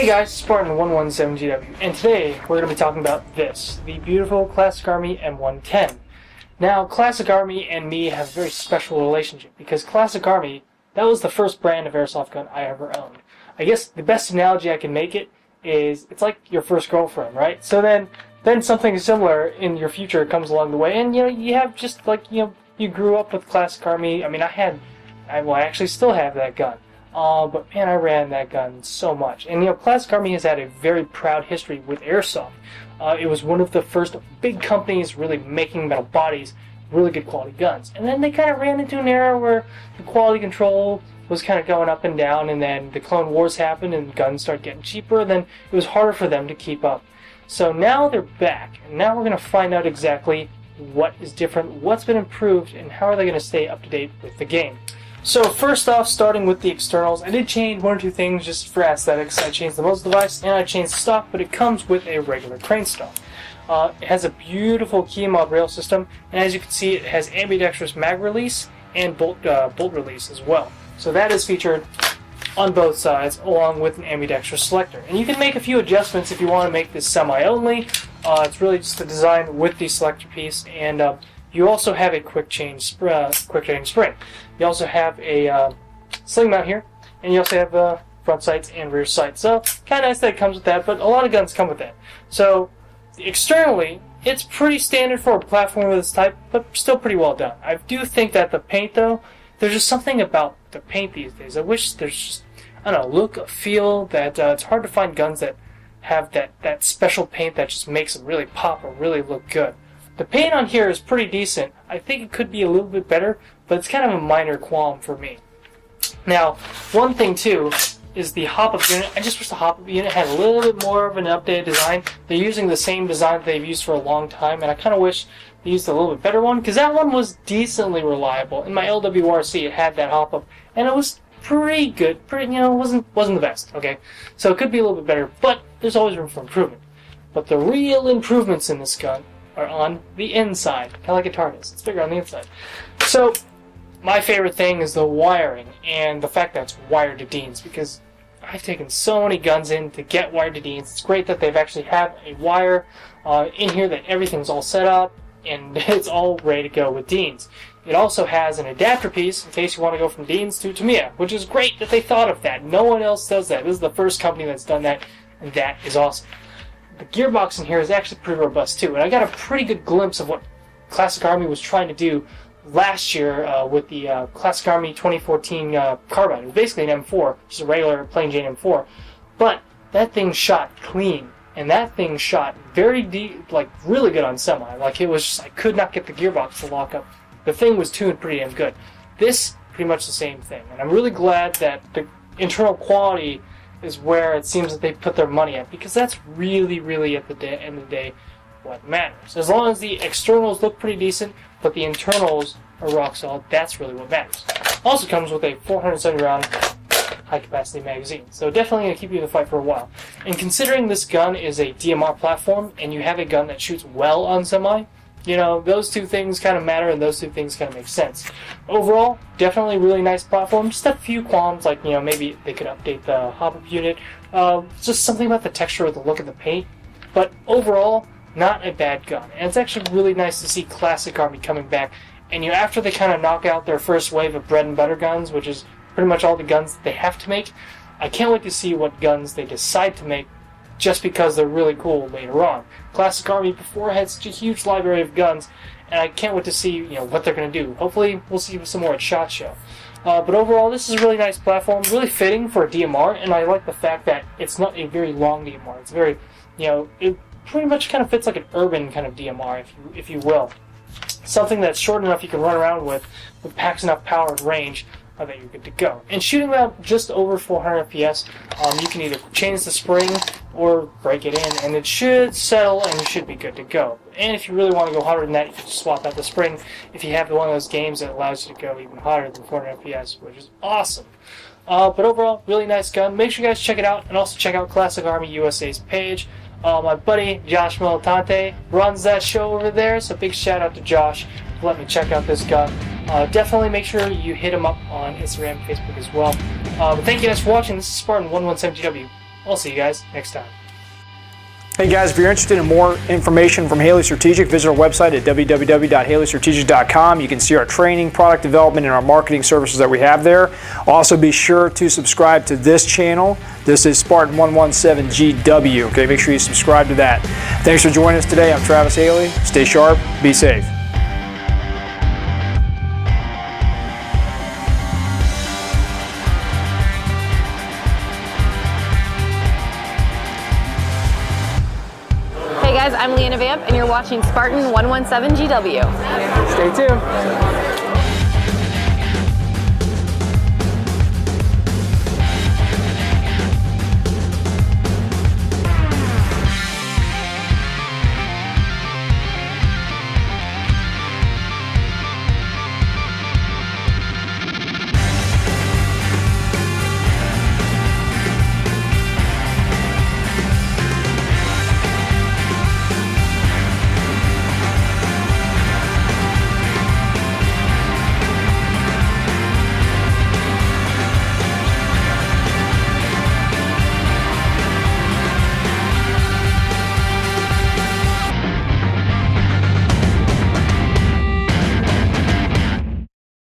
Hey guys, SPARTAN117GW, and today we're going to be talking about this, the beautiful Classic Army M110. Now, Classic Army and me have a very special relationship, because Classic Army, that was the first brand of airsoft gun I ever owned. I guess the best analogy I can make it is, it's like your first girlfriend, right? So then something similar in your future comes along the way, and you have just like, you grew up with Classic Army. I mean, I actually still have that gun. But man, I ran that gun so much. And Classic Army has had a very proud history with airsoft. It was one of the first big companies really making metal bodies, really good quality guns. And then they kind of ran into an era where the quality control was kind of going up and down, and then the Clone Wars happened and guns started getting cheaper, and then it was harder for them to keep up. So now they're back, and now we're going to find out exactly what is different, what's been improved, and how are they going to stay up to date with the game. So first off, starting with the externals, I did change one or two things just for aesthetics. I changed the muzzle device and I changed the stock, but it comes with a regular crane stock. It has a beautiful key mod rail system, and as you can see, it has ambidextrous mag release and bolt release as well. So that is featured on both sides, along with an ambidextrous selector. And you can make a few adjustments if you want to make this semi-only. It's really just the design with the selector piece, and you also have a quick change spring. You also have a sling mount here, and you also have front sights and rear sights. So kind of nice that it comes with that, but a lot of guns come with that. So externally, it's pretty standard for a platform of this type, but still pretty well done. I do think that the paint, though, there's just something about the paint these days. I wish there's just, I don't know, look, a feel that it's hard to find guns that have that special paint that just makes them really pop or really look good. The paint on here is pretty decent. I think it could be a little bit better, but it's kind of a minor qualm for me. Now, one thing too is the hop-up unit. I just wish the hop-up unit had a little bit more of an updated design. They're using the same design that they've used for a long time, and I kind of wish they used a little bit better one, because that one was decently reliable. In my LWRC, it had that hop-up, and it was pretty good. Wasn't the best. Okay, so it could be a little bit better, but there's always room for improvement. But the real improvements in this gun are on the inside, kind of like a TARDIS. It's bigger on the inside. So, my favorite thing is the wiring, and the fact that it's wired to Deans, because I've taken so many guns in to get wired to Deans. It's great that they've actually have a wire in here, that everything's all set up, and it's all ready to go with Deans. It also has an adapter piece in case you want to go from Deans to Tamiya, which is great that they thought of that. No one else does that. This is the first company that's done that, and that is awesome. The gearbox in here is actually pretty robust too, and I got a pretty good glimpse of what Classic Army was trying to do last year with the Classic Army 2014 carbine. It was basically an M4, just a regular plain Jane M4, but that thing shot clean, and that thing shot very deep, like really good on semi. Like it was just, I could not get the gearbox to lock up. The thing was tuned pretty damn good. This, pretty much the same thing, and I'm really glad that the internal quality is where it seems that they put their money at, because that's really, really at the end of the day what matters. As long as the externals look pretty decent, but the internals are rock solid, that's really what matters. Also comes with a 470 round high capacity magazine, so definitely going to keep you in the fight for a while. And considering this gun is a DMR platform, and you have a gun that shoots well on semi, those two things kind of matter, and those two things kind of make sense. Overall, definitely really nice platform. Just a few qualms, like, maybe they could update the hop-up unit. Just something about the texture or the look of the paint. But overall, not a bad gun. And it's actually really nice to see Classic Army coming back. And after they kind of knock out their first wave of bread and butter guns, which is pretty much all the guns that they have to make, I can't wait to see what guns they decide to make, just because they're really cool later on. Classic Army before had such a huge library of guns, and I can't wait to see what they're going to do. Hopefully we'll see some more at SHOT Show. But overall, this is a really nice platform, really fitting for a DMR, and I like the fact that it's not a very long DMR. It's very, it pretty much kind of fits like an urban kind of DMR, if you will. Something that's short enough you can run around with packs enough power and range that you're good to go. And shooting about just over 400 FPS, you can either change the spring or break it in, and it should settle and you should be good to go. And if you really want to go hotter than that, you can just swap out the spring if you have one of those games that allows you to go even hotter than 400 FPS, which is awesome. But overall, really nice gun. Make sure you guys check it out, and also check out Classic Army USA's page. My buddy Josh Militante runs that show over there, so big shout out to Josh for letting me check out this gun. Definitely make sure you hit him up on Instagram and Facebook as well. But thank you guys for watching. This is SPARTAN117GW. I'll see you guys next time. Hey guys, if you're interested in more information from Haley Strategic, visit our website at www.haleystrategic.com. You can see our training, product development, and our marketing services that we have there. Also, be sure to subscribe to this channel. This is SPARTAN117GW. Okay, make sure you subscribe to that. Thanks for joining us today. I'm Travis Haley. Stay sharp, be safe. Hey guys, I'm Leanna Vamp and you're watching SPARTAN117GW. Stay tuned.